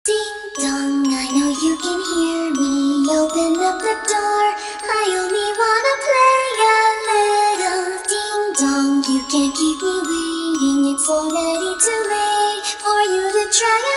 Ding dong, I know you can hear me. Open up the door. I only wanna play a little. Ding dong, you can't keep me waiting. It's already too late for you to try